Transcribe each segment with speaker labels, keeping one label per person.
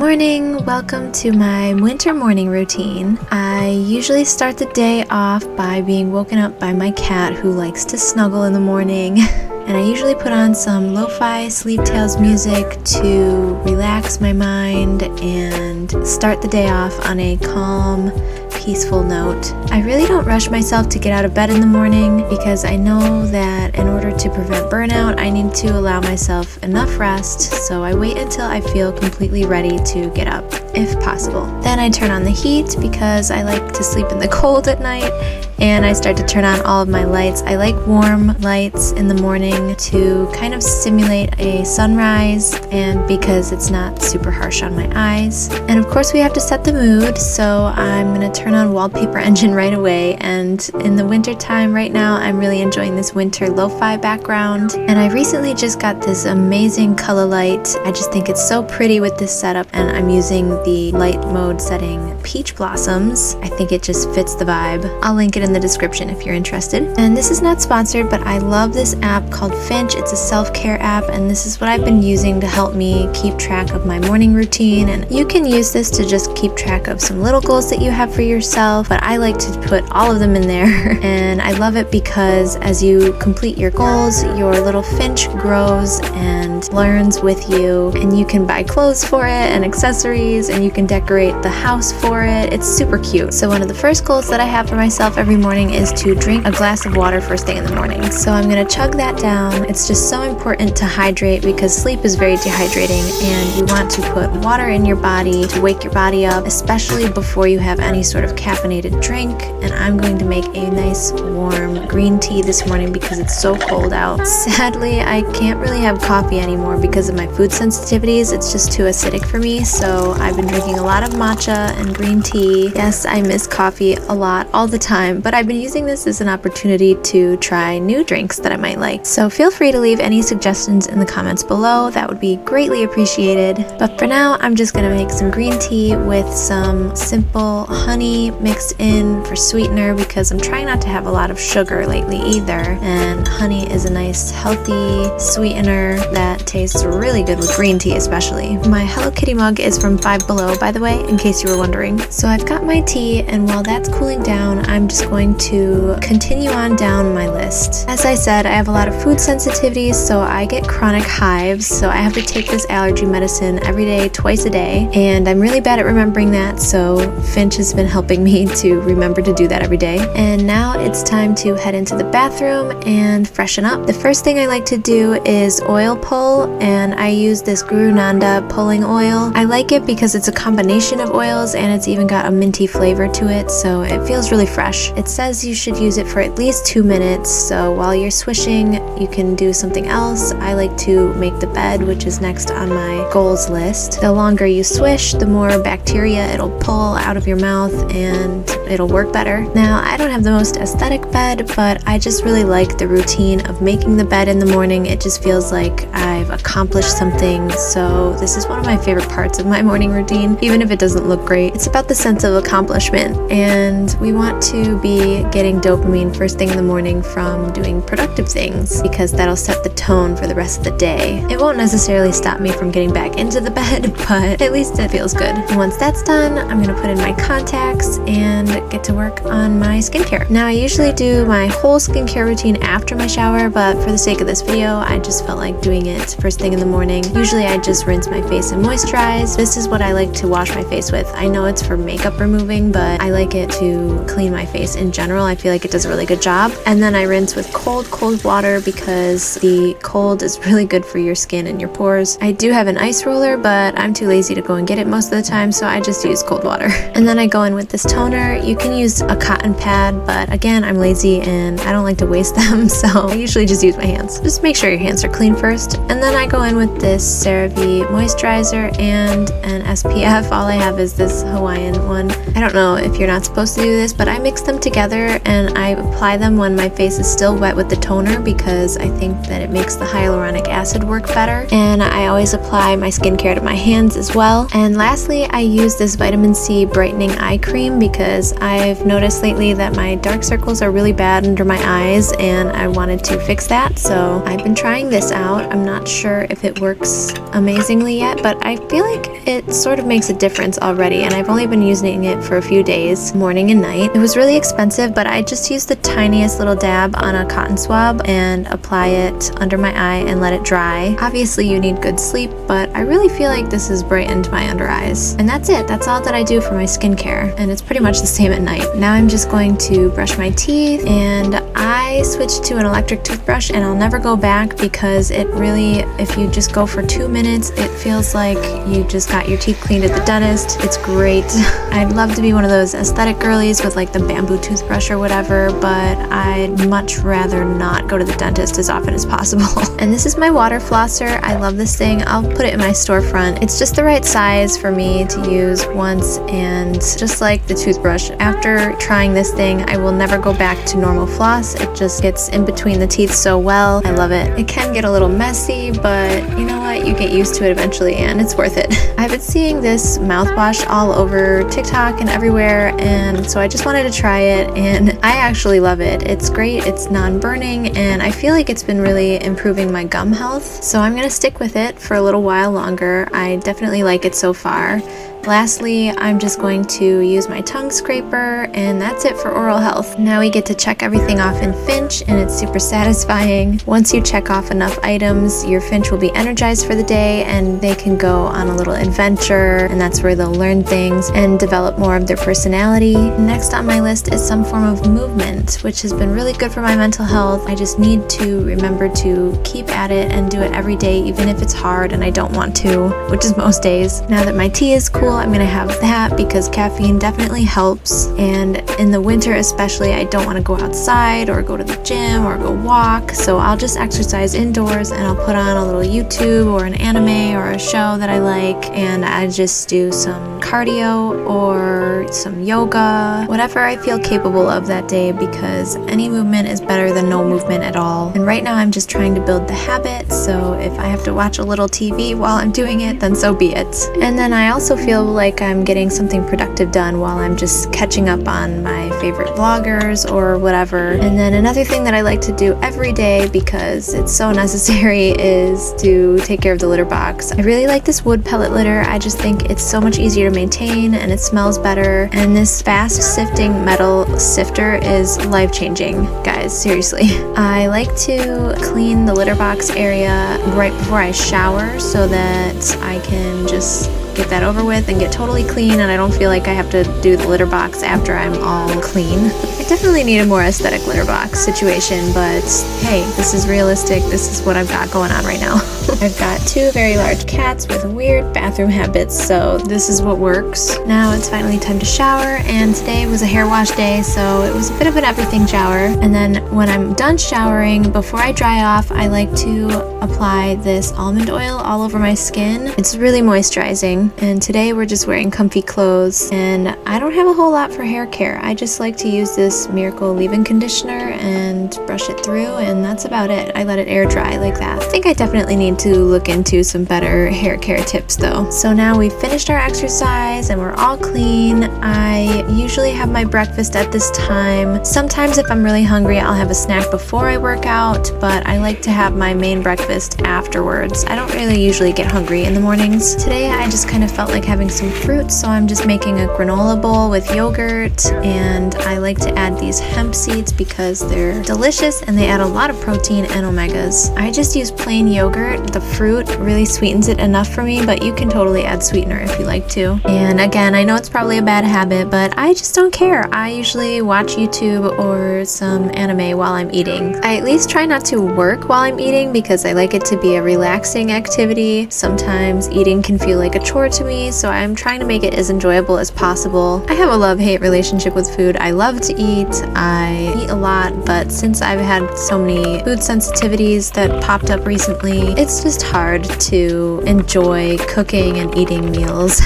Speaker 1: morning, welcome to my winter morning routine. I usually start the day off by being woken up by my cat who likes to snuggle in the morning. And I usually put on some lo-fi Sleep Tales music to relax my mind and start the day off on a calm, peaceful note. I really don't rush myself to get out of bed in the morning because I know that in order to prevent burnout, I need to allow myself enough rest, so I wait until I feel completely ready to get up, if possible. Then I turn on the heat because I like to sleep in the cold at night, and I start to turn on all of my lights. I like warm lights in the morning to kind of simulate a sunrise and because it's not super harsh on my eyes. And of course we have to set the mood, so I'm gonna turn on Wallpaper Engine right away. And in the winter time right now, I'm really enjoying this winter lo-fi background. And I recently just got this amazing color light. I just think it's so pretty with this setup, and I'm using the light mode setting Peach Blossoms. I think it just fits the vibe. I'll link it in the description if you're interested. And this is not sponsored, but I love this app called Finch. It's a self-care app, and this is what I've been using to help me keep track of my morning routine. And you can use this to just keep track of some little goals that you have for yourself, but I like to put all of them in there. And I love it because as you complete your goals, your little Finch grows and learns with you, and you can buy clothes for it and accessories, and you can decorate the house for it. It's super cute. So one of the first goals that I have for myself every morning is to drink a glass of water first thing in the morning. So I'm gonna chug that down. It's just so important to hydrate because sleep is very dehydrating, and you want to put water in your body to wake your body up, especially before you have any sort of caffeinated drink. And I'm going to make a nice warm green tea this morning because it's so cold out. Sadly, I can't really have coffee anymore because of my food sensitivities. It's just too acidic for me, so I've been drinking a lot of matcha and green tea. Yes, I miss coffee a lot all the time, but I've been using this as an opportunity to try new drinks that I might like. So feel free to leave any suggestions in the comments below. That would be greatly appreciated. But for now, I'm just gonna make some green tea with some simple honey mixed in for sweetener because I'm trying not to have a lot of sugar lately either. And honey is a nice healthy sweetener that tastes really good with green tea especially. My Hello Kitty mug is from Five Below, by the way, in case you were wondering. So I've got my tea, and while that's cooling down, I'm just going to continue on down my list. As I said, I have a lot of food sensitivities, so I get chronic hives, so I have to take this allergy medicine every day, twice a day, and I'm really bad at remembering that, so Finch has been helping me to remember to do that every day. And now it's time to head into the bathroom and freshen up. The first thing I like to do is oil pull, and I use this Guru Nanda pulling oil. I like it because it's a combination of oils and it's even got a minty flavor to it, so it feels really fresh. It says you should use it for at least 2 minutes, so while you're swishing, you can do something else. I like to make the bed, which is next on my goals list. The longer you swish, the more bacteria it'll pull out of your mouth and it'll work better. Now, I don't have the most aesthetic bed, but I just really like the routine of making the bed in the morning. It just feels like I've accomplished something, so this is one of my favorite parts of my morning routine, even if it doesn't look great. It's about the sense of accomplishment, and we want to be getting dopamine first thing in the morning from doing productive things because that'll set the tone for the rest of the day. It won't necessarily stop me from getting back into the bed, but at least it feels good. And once that's done, I'm gonna put in my contacts and get to work on my skincare. Now, I usually do my whole skincare routine after my shower, but for the sake of this video, I just felt like doing it first thing in the morning. Usually I just rinse my face and moisturize. This is what I like to wash my face with. I know it's for makeup removing, but I like it to clean my face in general. I feel like it does a really good job. And then I rinse with cold water because the cold is really good for your skin and your pores. I do have an ice roller, but I'm too lazy to go and get it most of the time, so I just use cold water. And then I go in with this toner. You can use a cotton pad, but again, I'm lazy and I don't like to waste them, so I usually just use my hands. Just make sure your hands are clean first. And then I go in with this CeraVe moisturizer and an SPF. All I have is this Hawaiian one. I don't know if you're not supposed to do this, but I mix them together together and I apply them when my face is still wet with the toner because I think that it makes the hyaluronic acid work better. And I always apply my skincare to my hands as well. And lastly, I use this vitamin C brightening eye cream because I've noticed lately that my dark circles are really bad under my eyes and I wanted to fix that. So I've been trying this out. I'm not sure if it works amazingly yet, but I feel like it sort of makes a difference already, and I've only been using it for a few days, morning and night. It was really expensive, but I just used the tiniest little dab on a cotton swab and apply it under my eye and let it dry. Obviously you need good sleep, but I really feel like this has brightened my under eyes. And that's it. That's all that I do for my skincare, and it's pretty much the same at night. Now I'm just going to brush my teeth, and I switched to an electric toothbrush and I'll never go back because it really, if you just go for 2 minutes, it feels like you just got your teeth cleaned at the dentist. It's great. I'd love to be one of those aesthetic girlies with like the bamboo toothbrush or whatever, but I'd much rather not go to the dentist as often as possible. And this is my water flosser. I love this thing. I'll put it in my storefront. It's just the right size for me to use once, and just like the toothbrush, after trying this thing, I will never go back to normal floss. It just gets in between the teeth so well. I love it. It can get a little messy, but you know what? You get used to it eventually and it's worth it. I've been seeing this mouthwash all over TikTok and everywhere, and so I just wanted to try it, and I actually love it. It's great. It's non-burning, and I feel like it's been really improving my gum health. So I'm gonna stick with it for a little while longer. I definitely like it so far. Lastly, I'm just going to use my tongue scraper, and that's it for oral health. Now we get to check everything off in Finch, and it's super satisfying. Once you check off enough items, your Finch will be energized for the day and they can go on a little adventure, and that's where they'll learn things and develop more of their personality. Next on my list is some form of movement, which has been really good for my mental health. I just need to remember to keep at it and do it every day, even if it's hard and I don't want to, which is most days. Now that my tea is cool, I'm gonna have that because caffeine definitely helps, and in the winter especially, I don't want to go outside or go to the gym or go walk, so I'll just exercise indoors and I'll put on a little YouTube or an anime or a show that I like, and I just do some cardio or some yoga, whatever I feel capable of that day, because any movement is better than no movement at all. And right now I'm just trying to build the habit, so if I have to watch a little TV while I'm doing it, then so be it. And then I also feel like I'm getting something productive done while I'm just catching up on my favorite vloggers or whatever. And then another thing that I like to do every day, because it's so necessary, is to take care of the litter box. I really like this wood pellet litter. I just think it's so much easier to maintain and it smells better. And this fast sifting metal sifter is life-changing, guys, seriously. I like to clean the litter box area right before I shower so that I can just get that over with and get totally clean, and I don't feel like I have to do the litter box after I'm all clean. I definitely need a more aesthetic litter box situation, but hey, this is realistic. This is what I've got going on right now. I've got 2 very large cats with weird bathroom habits, so this is what works. Now it's finally time to shower, and today was a hair wash day, so it was a bit of an everything shower. And then when I'm done showering, before I dry off, I like to apply this almond oil all over my skin. It's really moisturizing. And today we're just wearing comfy clothes, and I don't have a whole lot for hair care. I just like to use this Miracle leave-in conditioner and brush it through, and that's about it. I let it air dry like that. I think I definitely need to look into some better hair care tips though. So now we've finished our exercise and we're all clean. I usually have my breakfast at this time. Sometimes if I'm really hungry, I'll have a snack before I work out, but I like to have my main breakfast afterwards. I don't really usually get hungry in the mornings. Today I just kind of felt like having some fruit, so I'm just making a granola bowl with yogurt, and I like to add these hemp seeds because they're delicious and they add a lot of protein and omegas. I just use plain yogurt. The fruit really sweetens it enough for me, but you can totally add sweetener if you like to. And again, I know it's probably a bad habit, but I just don't care. I usually watch YouTube or some anime while I'm eating. I at least try not to work while I'm eating because I like it to be a relaxing activity. Sometimes eating can feel like a chore to me, so I'm trying to make it as enjoyable as possible. I have a love-hate relationship with food. I love to eat. I eat a lot, but since I've had so many food sensitivities that popped up recently, it's just hard to enjoy cooking and eating meals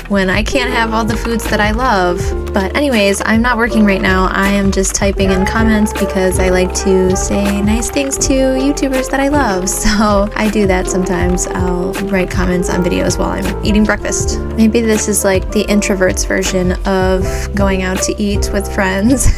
Speaker 1: when I can't have all the foods that I love. But anyways, I'm not working right now. I am just typing in comments because I like to say nice things to YouTubers that I love. So I do that sometimes. I'll write comments on videos while I'm eating breakfast. Maybe this is like the introvert's version of going out to eat with friends.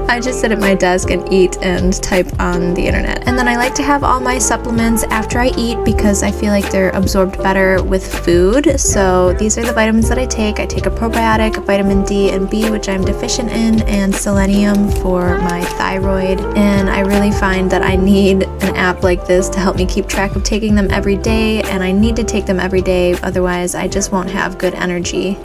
Speaker 1: I just sit at my desk and eat and type on the internet. And then I like to have all my supplements after I eat because I feel like they're absorbed better with food. So these are the vitamins that I take. I take a probiotic, vitamin D and B, which I'm deficient in, and selenium for my thyroid. And I really find that I need an app like this to help me keep track of taking them every day, and I need to take them every day, otherwise I just won't have good energy.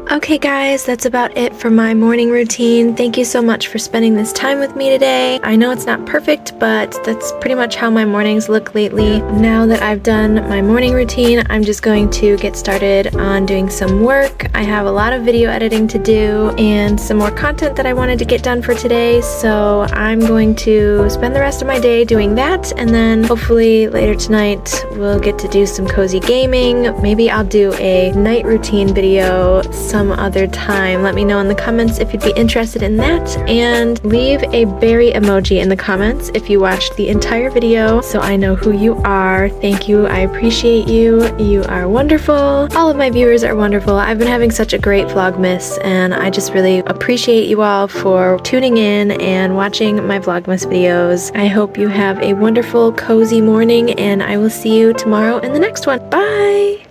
Speaker 1: Okay guys, that's about it for my morning routine. Thank you so much for spending this time with me today. I know it's not perfect, but that's pretty much how my mornings look lately. Now that I've done my morning routine, I'm just going to get started on doing some work. I have a lot of video editing to do and some more content that I wanted to get done for today, so I'm going to spend the rest of my day doing that, and then hopefully later tonight we'll get to do some cozy gaming. Maybe I'll do a night routine video some other time. Let me know in the comments if you'd be interested in that, and leave a berry emoji in the comments if you watched the entire video so I know who you are. Thank you. I appreciate you. You are wonderful. All of my viewers are wonderful. I've been having such a great vlogmas, and I just really appreciate you all for tuning in and watching my vlogmas videos. I hope you have a wonderful cozy morning, and I will see you tomorrow in the next one. Bye!